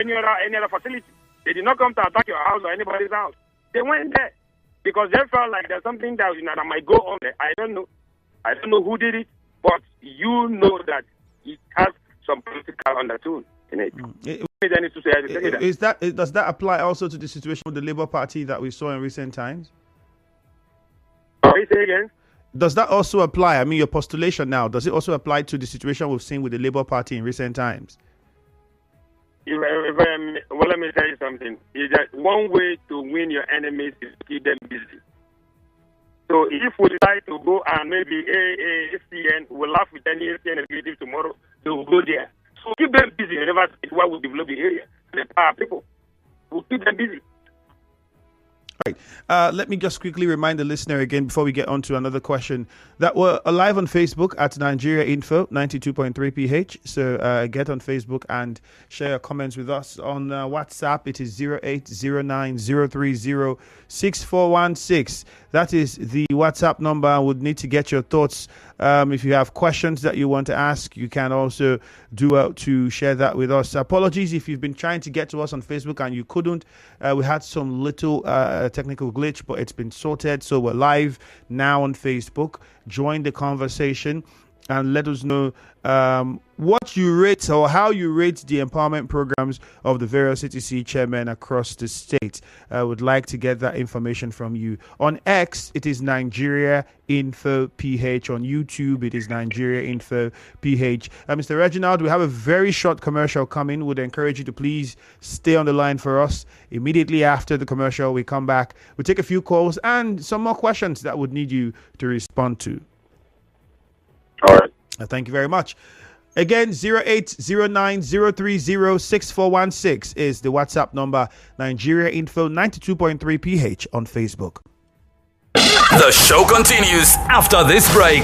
any other facility. They did not come to attack your house or anybody's house. They went there because they felt like there's something that that might go on there. I don't know. I don't know who did it, but you know that it has some political undertone in it. Does that apply also to the situation with the Labour Party that we saw in recent times? Sorry, say again. Does that also apply? I mean, your postulation now, does it also apply to the situation we've seen with the Labour Party in recent times? Well, let me tell you something. Is that one way to win your enemies is to keep them busy. So if we decide to go and maybe ACN will laugh with any ACN executive tomorrow, they will go there. So keep them busy whenever while we develop the area. The power people will keep them busy. Right. Let me just quickly remind the listener again before we get on to another question that we're live on Facebook at Nigeria Info 92.3 PH. So get on Facebook and share your comments with us. On WhatsApp, it is 0809-030-6416. That is the WhatsApp number. I would need to get your thoughts. If you have questions that you want to ask, you can also do to share that with us. Apologies if you've been trying to get to us on Facebook and you couldn't. We had some little technical glitch, but it's been sorted. So we're live now on Facebook. Join the conversation and let us know what you rate or how you rate the empowerment programs of the various CTC chairmen across the state. I would like to get that information from you. On X, it is Nigeria Info PH. On YouTube, it is Nigeria Info PH. Mr. Reginald, we have a very short commercial coming. Would encourage you to please stay on the line for us. Immediately after the commercial, we come back. We'll take a few calls and some more questions that would need you to respond to. All right. Thank you very much. Again, 0809-030-6416 is the WhatsApp number. Nigeria Info 92.3 PH on Facebook. The show continues after this break.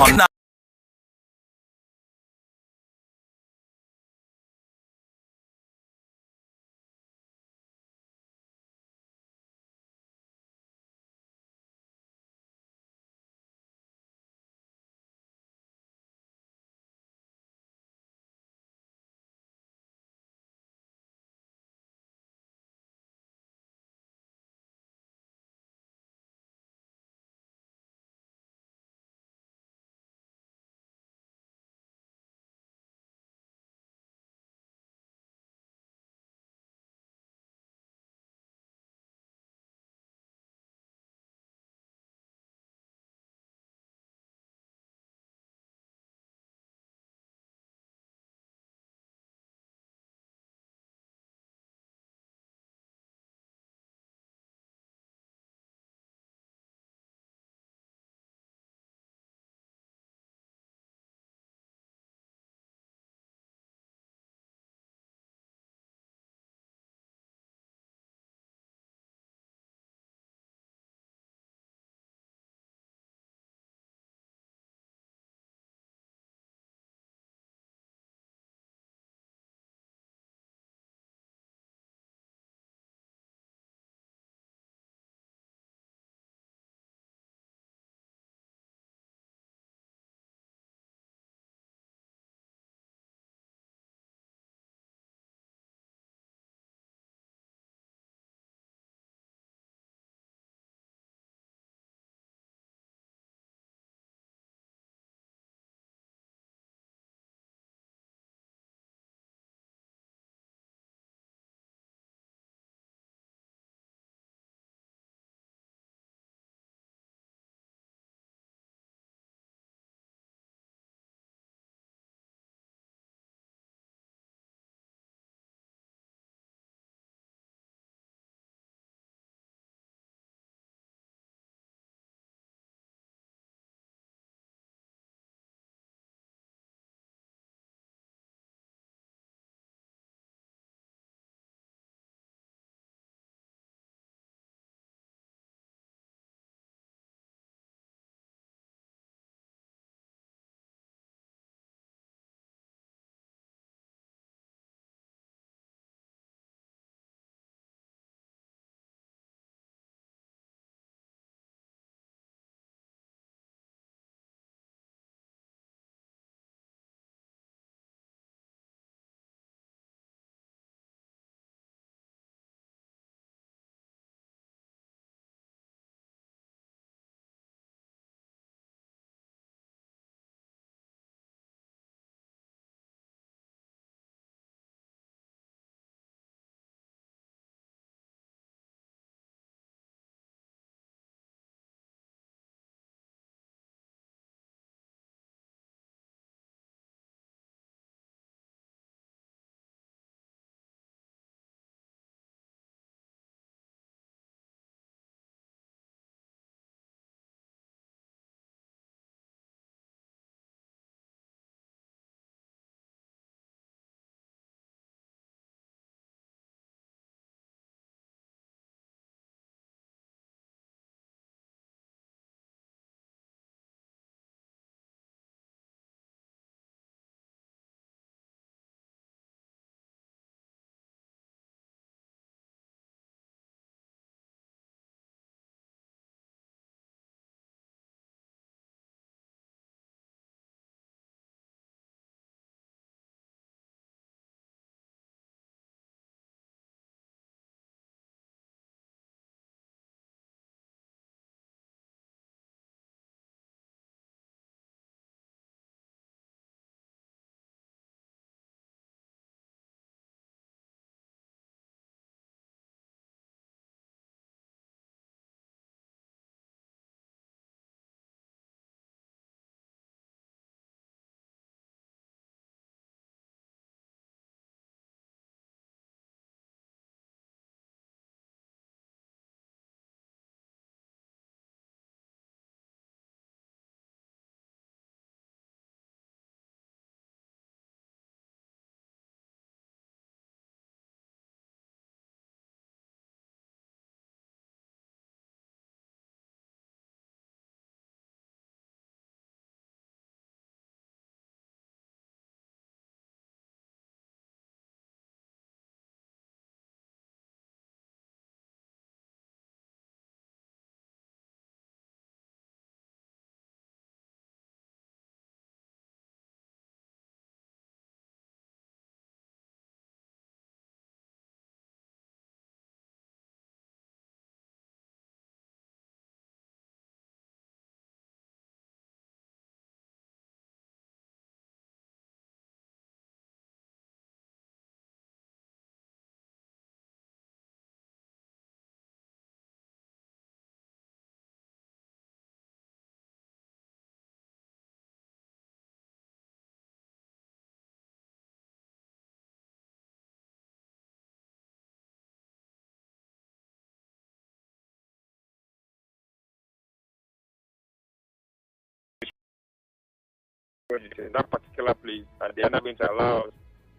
project in that particular place, and they are not going to allow us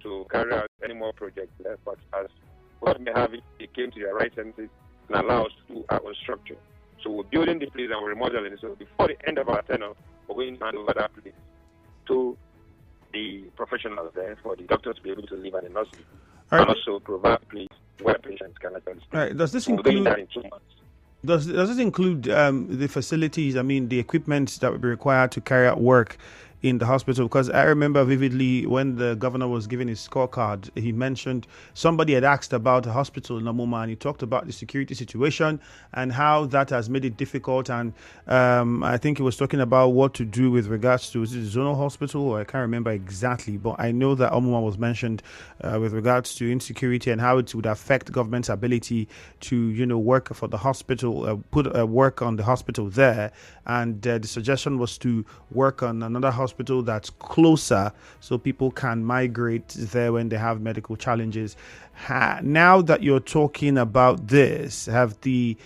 to carry out any more projects there. But as God may have it, they came to their right senses and allow us to do our own structure. So we're building the place and we're remodeling it. So before the end of our tenure, we're going to hand over that place to the professionals there for the doctors to be able to live and the nurses, and also provide a place where patients can actually stay. All right. Does this We're doing include? that in 2 months. Does this include the facilities? I mean, the equipment that would be required to carry out work in the hospital? Because I remember vividly when the governor was giving his scorecard, he mentioned somebody had asked about the hospital in Omuma, and he talked about the security situation and how that has made it difficult. And I think he was talking about what to do with regards to, is it zonal hospital, or I can't remember exactly, but I know that Omuma was mentioned with regards to insecurity and how it would affect government's ability to, work for the hospital, put work on the hospital there. And the suggestion was to work on another hospital that's closer so people can migrate there when they have medical challenges. Now that you're talking about this, has the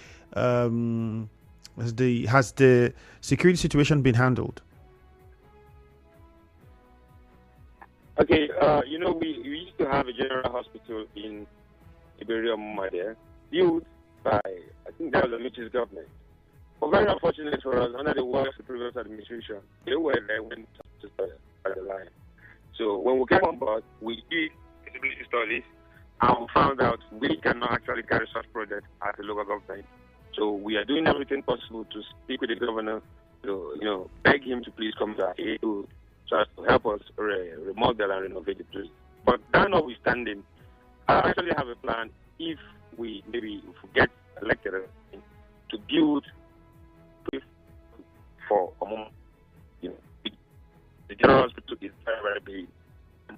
security situation been handled? Okay, we used to have a general hospital in Iberia Omuma there, built by, I think that was the British government. But very unfortunate for us, under the worst of the previous administration, they were there when to start the line. So when we came on board, we did feasibility studies and we found out we cannot actually carry such projects as a local government. So we are doing everything possible to speak with the governor, to beg him to please come to our aid so as to help us remodel and renovate the place. But that notwithstanding, I actually have a plan if we get elected to build for Omuma. The general hospital is very, very big.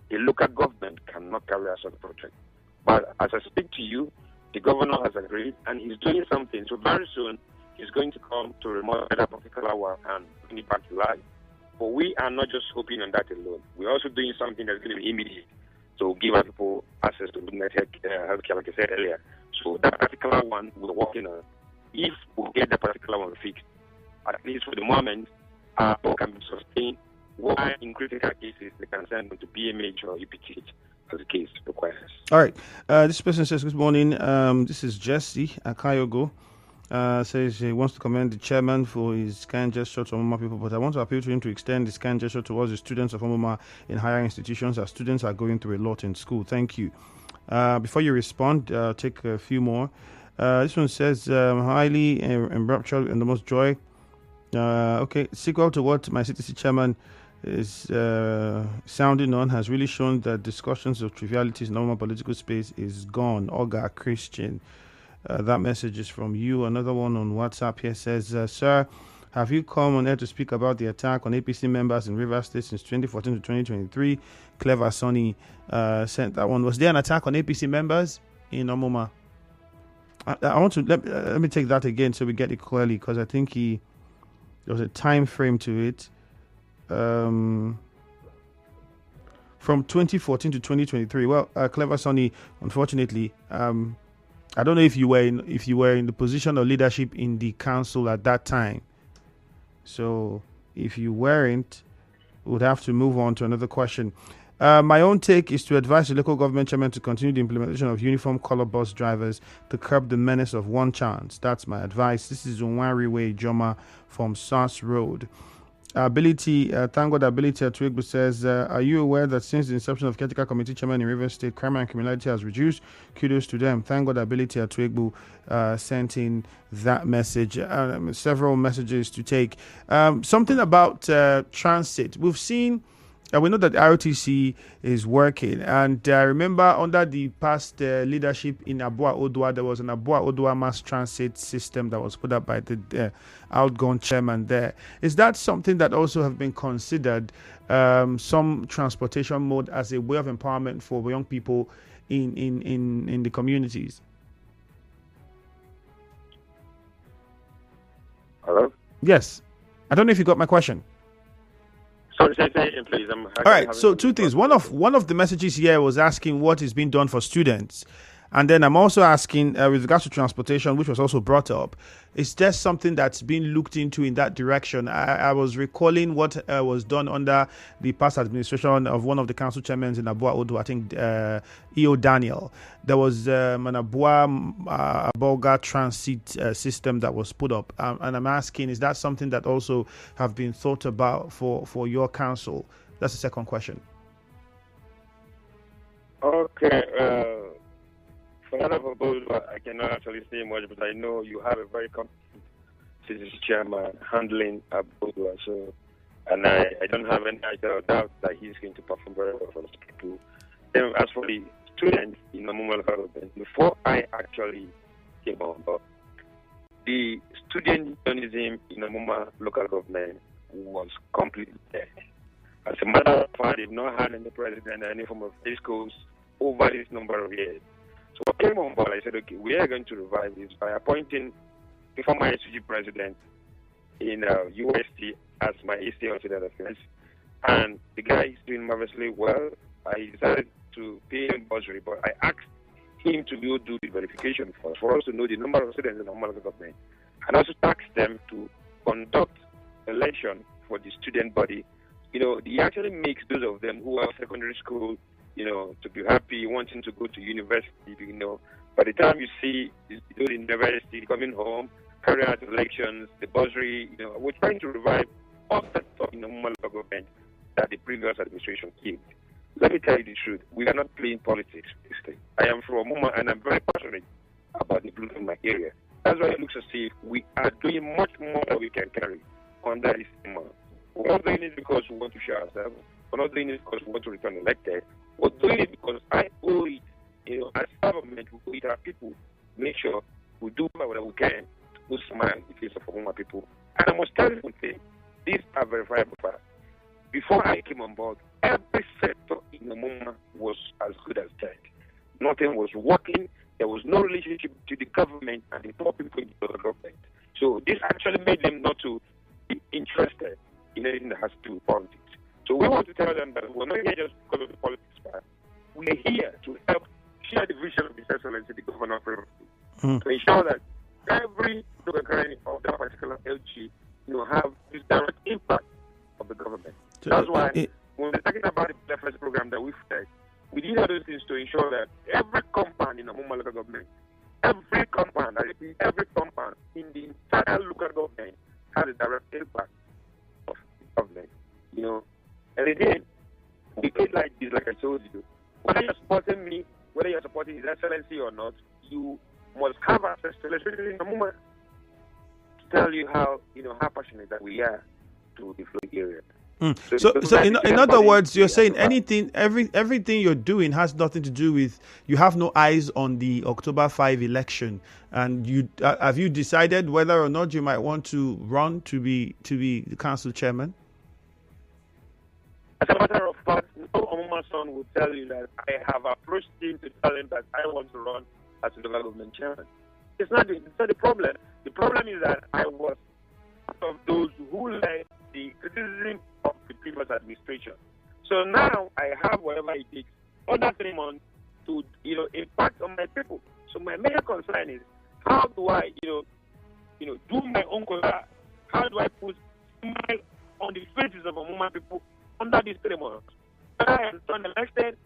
The local government cannot carry out such a project. But as I speak to you, the governor has agreed and he's doing something. So very soon he's going to come to remodel that particular work and bring it back to life. But we are not just hoping on that alone. We're also doing something that's going to be immediate. So give our people access to healthcare, like I said earlier. So that particular one we're working on. If we get that particular one fixed, at least for the moment, people can be sustained. Why in critical cases they can send them to BMH or EPTH as the case requires. All right. This person says, good morning. This is Jesse Akayogo. Says he wants to commend the chairman for his kind gesture to Omuma people, but I want to appeal to him to extend this kind gesture towards the students of Omuma in higher institutions, as students are going through a lot in school. Thank you. Before you respond, take a few more. This one says, highly enraptured and the most joy. Okay, sequel to what my CTC chairman is sounding on has really shown that discussions of trivialities in normal political space is gone. Olga Christian. That message is from you. Another one on WhatsApp here says, sir, have you come on air to speak about the attack on APC members in Rivers State since 2014 to 2023? Clever Sonny sent that one. Was there an attack on APC members in Omuma? I want to let me take that again so we get it clearly, because I think there was a time frame to it. From 2014 to 2023. Well, Clever Sonny, unfortunately, I don't know if you were in the position of leadership in the council at that time. So if you weren't, we would have to move on to another question. My own take is to advise the local government chairman to continue the implementation of uniform color bus drivers to curb the menace of one chance. That's my advice. This is Unwari Way Joma from SARS Road. Thank God Ability at Twigbo says, are you aware that since the inception of Caretaker Committee Chairman in Rivers State, crime and criminality has reduced? Kudos to them. Thank God Ability at Twigbo sent in that message. Several messages to take. Something about transit. We've seen, we know that ROTC is working, and I remember under the past leadership in Abua Odua, there was an Abua Odua mass transit system that was put up by the outgone chairman there. Is that something that also have been considered, some transportation mode as a way of empowerment for young people in the communities? Hello? Yes. I don't know if you got my question. Sorry, say it, please. All right, so two things. One of the messages here was asking what is being done for students. And then I'm also asking, with regards to transportation, which was also brought up, is there something that's been looked into in that direction? I was recalling what was done under the past administration of one of the council chairmen in Abua Odo, I think E.O. Daniel. There was an Abua Bolga transit system that was put up. And I'm asking, is that something that also have been thought about for your council? That's the second question. Okay. For that of Abua, I cannot actually say much, but I know you have a very competent citizen chairman handling Abua. So, and I don't have any doubt that he's going to perform very well for those people. Then, as for the students in Omuma local government, before I actually came on board, the student unionism in Omuma local government was completely dead. As a matter of fact, they've not had any president or any form of discourse over this number of years. So I came on board, I said, okay, we are going to revive this by appointing the former SUG president in UST as my ST on Student Affairs. And the guy is doing marvelously well. I decided to pay him bursary, but I asked him to do the verification for us to know the number of students in the local government. And also asked them to conduct election for the student body. You know, he actually makes those of them who are secondary school, you know, to be happy, wanting to go to university, you know. By the time you see those in university coming home, carrying out elections, the bursary, you know, we're trying to revive all that stuff in the local government that the previous administration killed. Let me tell you the truth. We are not playing politics this thing. I am from Omuma and I'm very passionate about the blue in my area. That's why it looks as if we are doing much more than we can carry under this Omuma. We're not doing it because we want to show ourselves. We're not doing it because we want to return elected. We're doing it because I owe it, you know, as government, we owe it our people. Make sure we do whatever we can to smile in the face of Omuma people. And I must tell you one thing, these are verifiable facts. Before I came on board, every sector in Omuma was as good as dead. Nothing was working. There was no relationship to the government and the poor people in the government. So this actually made them not to be interested in anything that has to do with politics. So we want to tell them that we're not here just because of the politics part. We're here to help share the vision of His Excellency, the Governor of Revenue, to ensure that every local government of that particular LG, you know, have this direct impact of the government. So that's why when we're talking about the benefits program that we've said, we did all those things to ensure that every compound in the Omuma local government, every compound in the entire local government has a direct impact of the government. You know, and again, we did like this, like I told you. Whether you're supporting me, whether you're supporting His Excellency or not, you must have access to electricity in the Omuma to tell you how, you know, how passionate that we are to the flow area. So in other words, you're saying everything you're doing has nothing to do with, you have no eyes on the October 5 election, and you have you decided whether or not you might want to run to be the council chairman? As a matter of fact, no Omuma son will tell you that I have approached him to tell him that I want to run as the local government chairman. It's not the problem. The problem is that I was one of those who led the criticism of the previous administration. So now I have whatever it takes under 3 months to, you know, impact on my people. So my major concern is how do I, you know, do my own color? How do I put smile on the faces of Omuma people under these 3 months? If I am returned elected,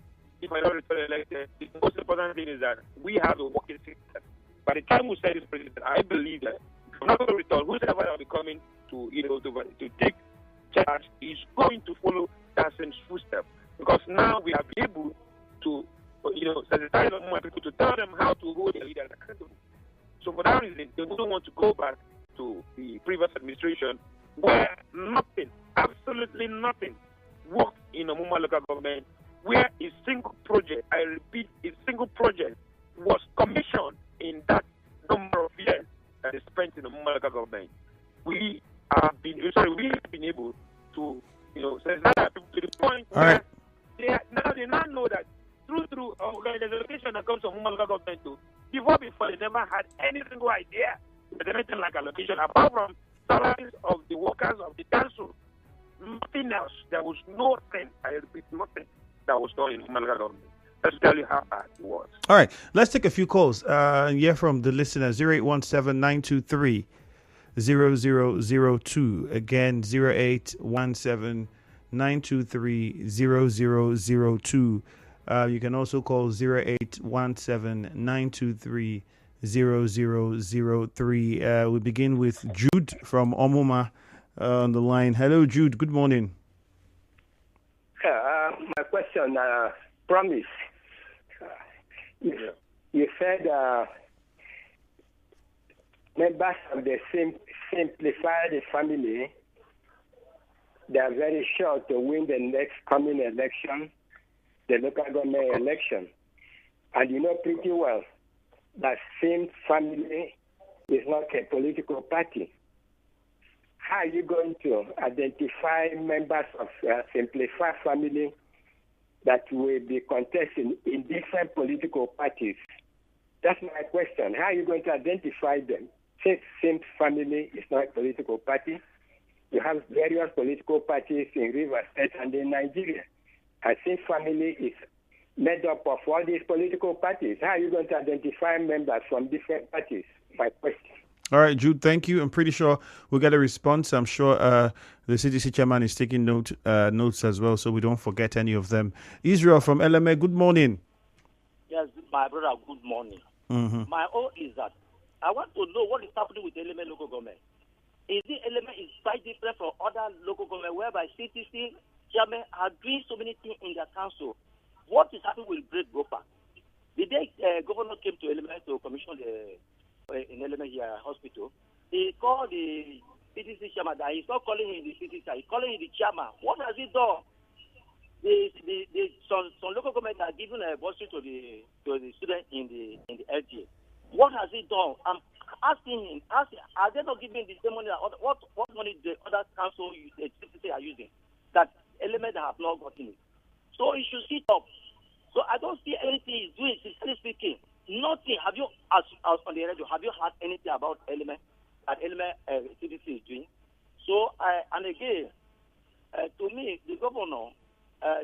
if I don't return elected, the most important thing is that we have a working system. By the time we say this president, I believe that if I'm not going to return, whoever will be coming to, you know, to take charge is going to follow that same footstep. Because now we have been able to, you know, sensitize more people to tell them how to hold their leaders accountable. So for that reason, they don't want to go back to the previous administration where nothing, absolutely nothing, worked in Omuma local government, where a single project, I repeat, a single project was commissioned in that number of years that is spent in Omuma local government. We have been able to, you know, sensitize people to the point where they now know that through there's a location that comes from Omuma local government too. Before they never had any single idea that anything like a location apart from salaries of the workers of the council. Nothing else. There was nothing, I repeat, nothing that was done in Omuma local government. Let's tell you how bad it was. All right, let's take a few calls. Hear from the listener, 0817-923-0002. Again, 0817-923-0002. You can also call 0817-923-0003. We begin with Jude from Omuma on the line. Hello, Jude. Good morning. My question, promise. You said members of the simplified family, they are very sure to win the next coming election, the local government election. And you know pretty well that same family is not a political party. How are you going to identify members of simplified family that will be contesting in different political parties? That's my question. How are you going to identify them? Since same family is not a political party, you have various political parties in River State and in Nigeria. And same family is made up of all these political parties. How are you going to identify members from different parties? My question. All right, Jude, thank you. I'm pretty sure we'll get a response. I'm sure the CDC chairman is taking notes as well, so we don't forget any of them. Israel from LMA, good morning. Yes, my brother, good morning. Mm-hmm. My own is that I want to know what is happening with LMA local government. Is the LMA is quite different from other local government whereby CTC chairmen are doing so many things in their council? What is happening with Great Gopa? The day governor came to LMA to commission in LMA here hospital, he called the CTC chairman. That he's not calling him the CTC, he's calling him the chairman. What has he done? Some local government are giving a bursary to the student in the LGA. What has he done? I'm asking him. Are they not giving the same money? What money the other council the CTC are using that element have not gotten it? So he should sit up. So I don't see anything he's doing. Sincerely speaking, nothing. Have you as on the radio? Have you heard anything about element that element CTC is doing? So and again, to me, the governor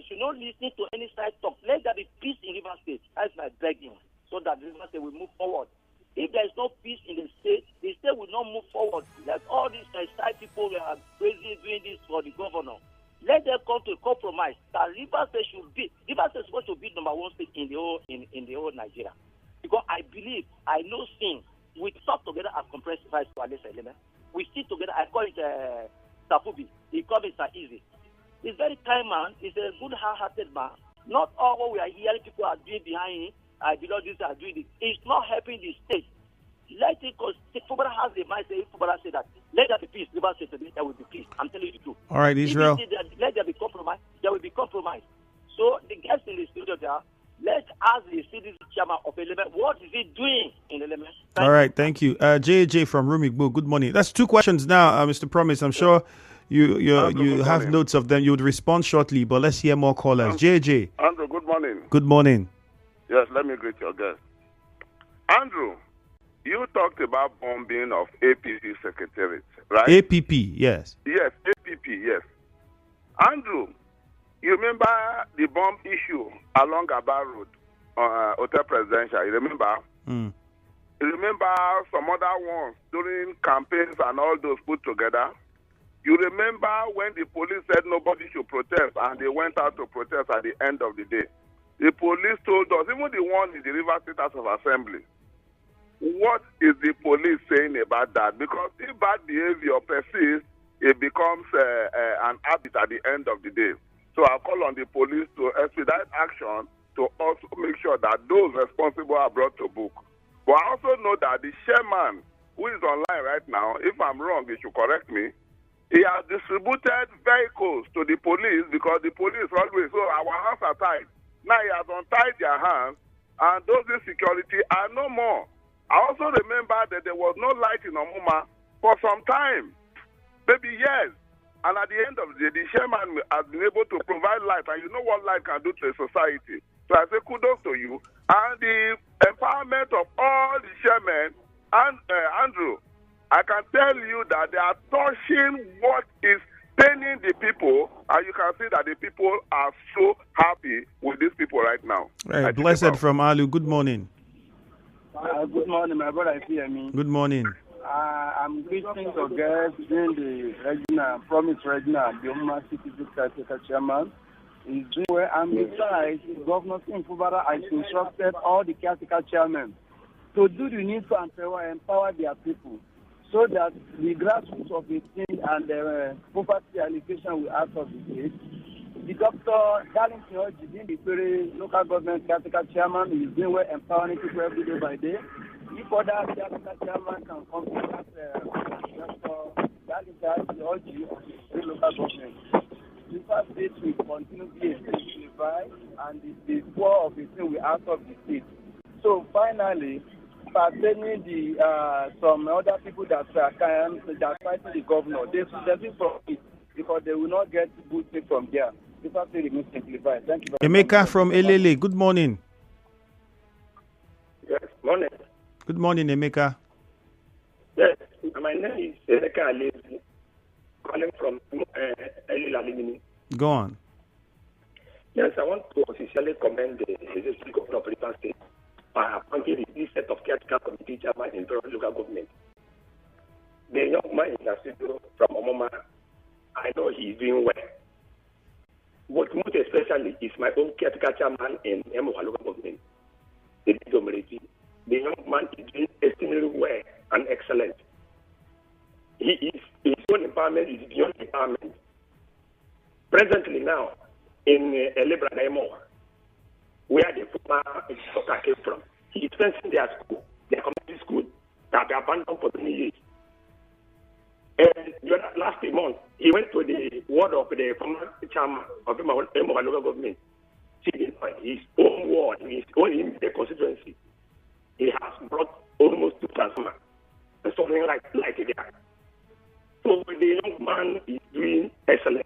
should not listen to any side talk. Let there be peace in River State. That's my begging, so that River State will move forward. If there is no peace in the state will not move forward. Like all these side people are crazy doing this for the governor. Let them come to a compromise that River State should be. River State is supposed to be number one state in the whole Nigeria. Because I believe, I know things. We talk together as comprehensive to Alisa Element. We sit together. I call it Tafubi. He calls it Easy. He's a very kind man. He's a good, heart-hearted man. Not all what we are hearing people are doing behind him. I believe this are doing it. It's not helping the state. Let it go. Fubara has the mindset. Fubara say that let there be peace. River State today, there will be peace. I'm telling you the truth. All right, Israel. Let there be compromise. There will be compromise. So the guests in the studio there, let's ask the city chairman of Element, what is he doing in Element? All right, thank you. JJ from Rumigbo, good morning. That's two questions now, Mr. Promise. I'm sure you have notes of them. You would respond shortly, but let's hear more callers. JJ. Andrew, good morning. Good morning. Yes, let me greet your guest. Andrew, you talked about bombing of APP secretariat, right? APP, yes. Yes, APP, yes. Andrew, you remember the bomb issue along Aba Road, Hotel Presidential, you remember? Mm. You remember some other ones during campaigns and all those put together? You remember when the police said nobody should protest and they went out to protest at the end of the day? The police told us, even the one in the River State House of Assembly, what is the police saying about that? Because if bad behavior persists, it becomes an habit at the end of the day. So I call on the police to expedite action to also make sure that those responsible are brought to book. But I also know that the chairman, who is online right now, if I'm wrong, he should correct me, he has distributed vehicles to the police because the police always, so our hands are tied. Now he has untied their hands, and those insecurity are no more. I also remember that there was no light in Omuma for some time, maybe years. And at the end of the day, the chairman has been able to provide light, and you know what light can do to a society. So I say kudos to you. And the empowerment of all the chairmen, and Andrew, I can tell you that they are touching what is paying the people, and you can see that the people are so happy with these people right now. Right, blessed from Alu. Good morning. Good morning, my brother. Good morning. I'm greeting your guests during the Reginald, Promise Reginald, the Omuma City Caretaker Chairman. Is doing well, and besides, Governor Fubara has instructed all the caretaker chairmen to do the needful and empower their people, so that the grassroots of the thing and the poverty allegation will out of the state. The Dr. Darlington Oji, the local government caretaker chairman, is doing well, empowering people every day by day. If other caretaker chairman can come to that, Dr. Darlington Oji, the local government, the first state will continue to be simplified, and the poor of the thing will out of the state. So finally, pertaining the some other people that fighting the governor, they should from it, because they will not get good thing from there. The first state remains simplified. Thank you very much. Emeka from Elele. Good morning. Yes, morning. Good morning, Emeka. Yes, my name is Emeka Alezi, calling from Elele. Go on. Yes, I want to officially commend the executive governor of Rivers State by appointing this set of caretaker committee chairman in the local government. The young man in the studio from Omuma, I know he is doing well. But most especially is my own caretaker chairman in Omuma local government, the young man is doing extremely well and excellent. His own empowerment is beyond empowerment. Presently now, in Elebra Naimoa, where the former soccer came from, he is fencing their school, their community school, that they abandoned for many years. And last month, he went to the ward of the former chairman of the local government. See, his own ward, his own constituency, he has brought almost 2 transformers and something like that. So the young man is doing excellent.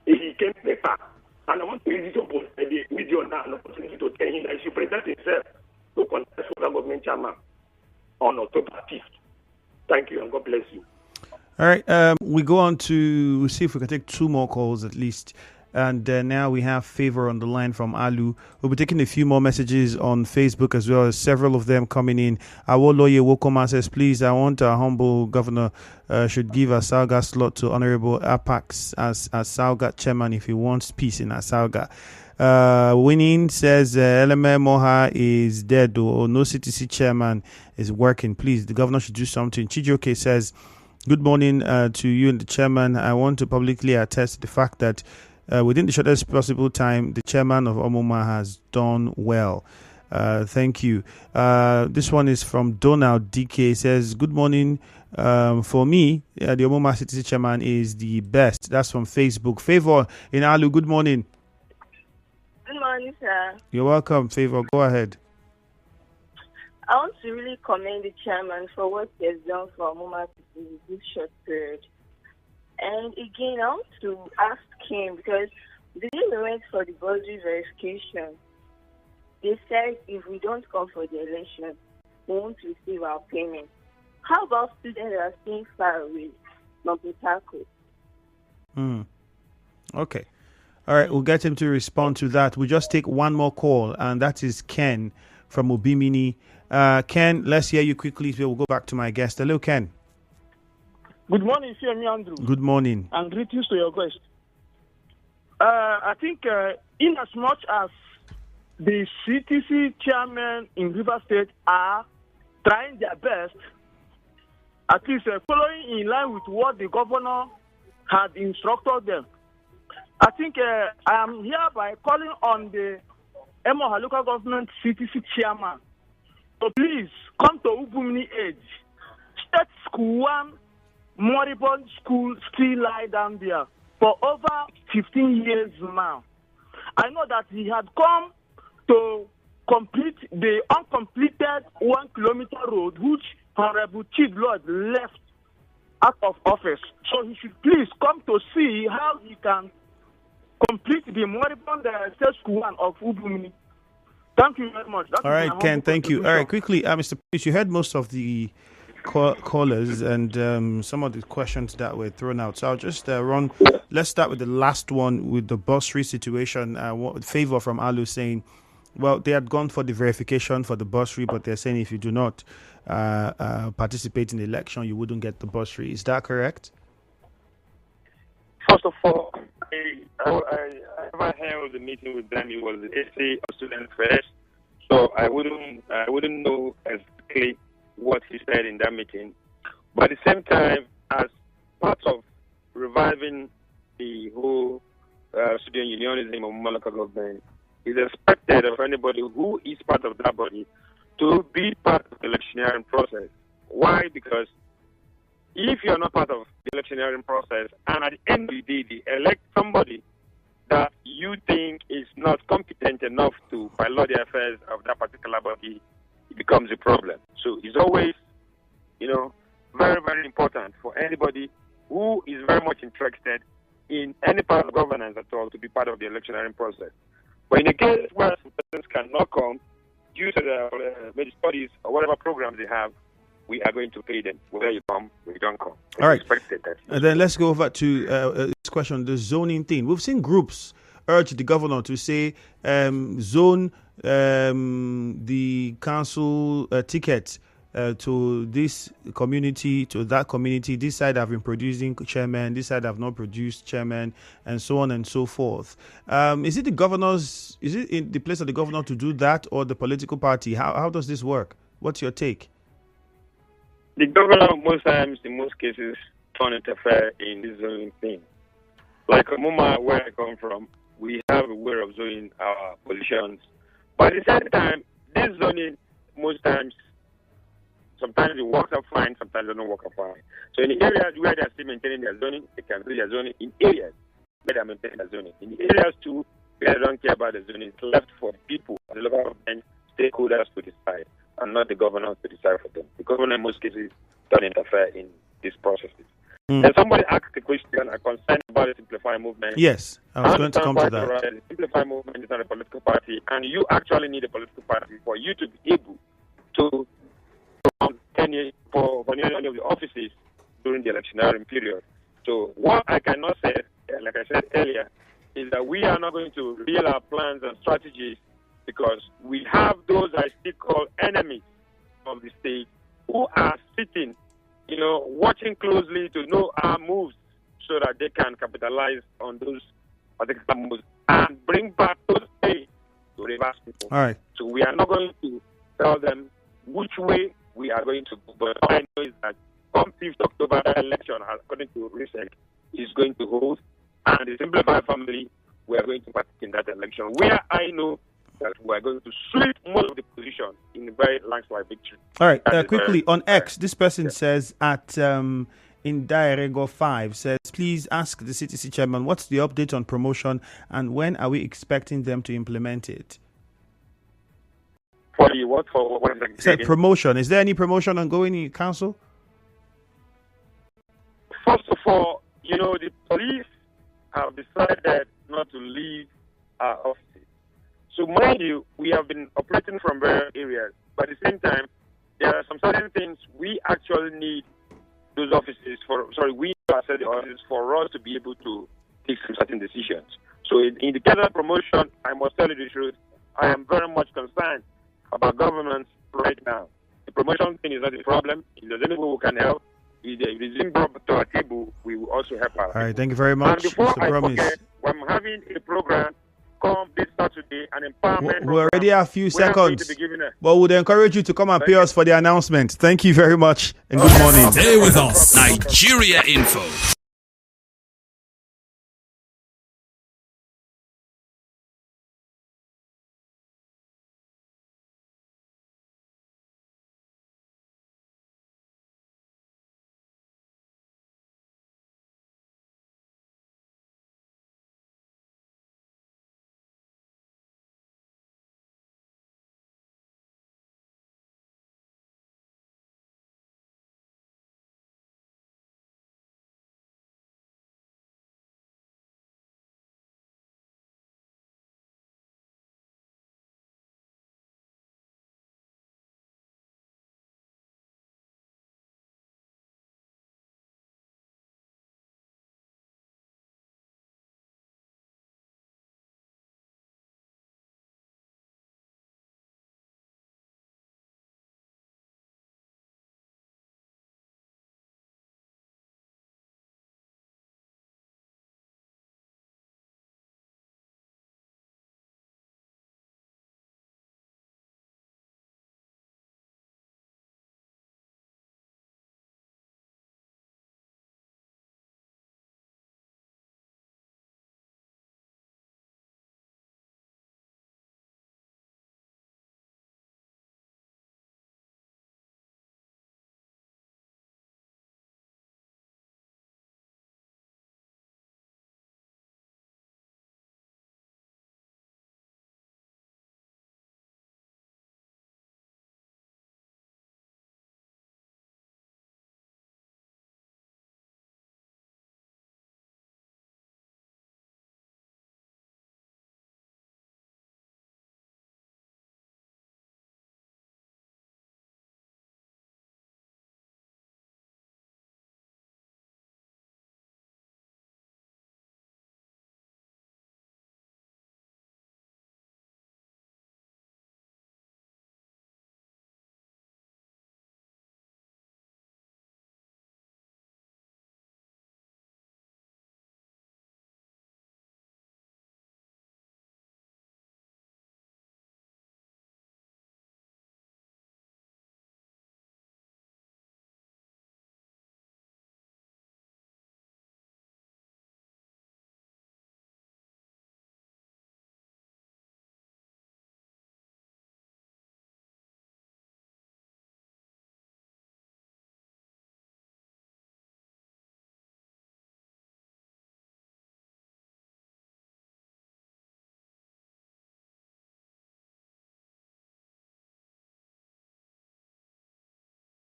He came to the park, and I want to use the video now an opportunity to tell him that he should present himself to contest for the government chairman on October 5th. Thank you, and God bless you. All right, we go on to see if we can take 2 more calls at least. And now we have Favor on the line from Alu. We'll be taking a few more messages on Facebook as well, as several of them coming in. Awoloye Wokoma says, please, I want our humble governor should give a Salga slot to Honorable Apax as Salga chairman if he wants peace in Asalga. Winning says LMA Moha is dead or no CTC chairman is working. Please, the governor should do something. Chijoke says, good morning to you and the chairman. I want to publicly attest to the fact that within the shortest possible time, the chairman of Omuma has done well. Thank you. This one is from Donald DK. Says, good morning. For me, the Omuma City chairman is the best. That's from Facebook. Favor in Alu, good morning. Good morning, sir. You're welcome, Favor. Go ahead. I want to really commend the chairman for what he has done for Omuma City in this short period. And again, I want to ask him, because the day we went for the budget verification, they said if we don't come for the election, we won't receive our payment. How about students that are staying far away from Port Harcourt? Okay. All right, we'll get him to respond to that. We'll just take one more call, and that is Ken from Obimini. Ken, let's hear you quickly. We'll go back to my guest. Hello, Ken. Good morning, Femi Andrew. Good morning. And greetings to your guest. I think in as much as the CTC chairmen in River State are trying their best, at least following in line with what the governor had instructed them, I think I am hereby calling on the Emoha local government CTC chairman to please come to Ubumini Edge. State School 1 moribund school still lie down there for over 15 years now. I know that he had come to complete the uncompleted 1 kilometer road which Honorable Chief Lord left out of office. So he should please come to see how he can complete the moribund state school 1 of Ubumini. Thank you very much. All right, Ken, thank you. All right, quickly, Mr. Police, you heard most of the callers and some of the questions that were thrown out. So I'll just run. Let's start with the last one with the bursary situation. Favor from Alu saying, well, they had gone for the verification for the bursary, but they're saying if you do not participate in the election, you wouldn't get the bursary. Is that correct? First of all, I ever held the meeting with them. It was the essay of student first, so I wouldn't know exactly what he said in that meeting. But at the same time, as part of reviving the whole student unionism of Omuma local government, it's expected of anybody who is part of that body to be part of the electioneering process. Why? Because if you're not part of the electioneering process and at the end of the day they elect somebody that you think is not competent enough to pilot the affairs of that particular body, it becomes a problem. So it's always, very, very important for anybody who is very much interested in any part of governance at all to be part of the electioneering process. But in a case where some persons cannot come due to the studies or whatever programs they have, we are going to pay them. Whether you come or you don't come. All right. And then let's go over to this question, the zoning thing. We've seen groups urge the governor to say zone the council ticket to this community, to that community. This side have been producing chairman, this side have not produced chairman, and so on and so forth. Is it in the place of the governor to do that, or the political party? How does this work? What's your take? The governor, most times, in most cases, don't interfere in this zoning thing. Like Omuma, where I come from, we have a way of zoning our positions. But at the same time, this zoning, most times, sometimes it works out fine, sometimes it doesn't work out fine. So in the areas where they're still maintaining their zoning, they can do their zoning. In areas where they're maintaining their zoning. In the areas, too, where they don't care about the zoning, it's left for the people, the local government stakeholders to decide, and not the governor to decide for them. The governor, in most cases, don't interfere in these processes. And somebody asked a question, a concern about the Simplify movement. Yes, I was going to come to that. Right. The Simplify movement is not a political party, and you actually need a political party for you to be able to for any of the offices during the electioneering period. So what I cannot say, like I said earlier, is that we are not going to reveal our plans and strategies because we have those I still call enemies of the state who are sitting, watching closely to know our moves so that they can capitalize on those particular moves and bring back those pain to reverse people. All right. So we are not going to tell them which way we are going to go. But all I know is that come 5th October, that election, according to research, is going to hold. And the Simplify family, we are going to participate in that election, where I know that we are going to sweep most of the position in a very landslide victory. All right, quickly, on X, this person says at in Dirego 5, says, please ask the CTC chairman, what's the update on promotion and when are we expecting them to implement it? For what is that? Said promotion. Is there any promotion ongoing in council? First of all, the police have decided not to leave our offices. So mind you, we have been operating from various areas, but at the same time, there are some certain things we actually need those offices we access the offices for us to be able to take some certain decisions. So in the case of promotion, I must tell you the truth, I am very much concerned about government right now. The promotion thing is not a problem. If there's anyone who can help, if it is being brought to our table, we will also help our All right, thank you very much. And before Mr. I Promise. forget, I'm having a program come this Saturday, an empowerment We already have a few seconds, but would encourage you to come and pay us for the announcement. Thank you very much and good morning. Stay with us. Nigeria Info.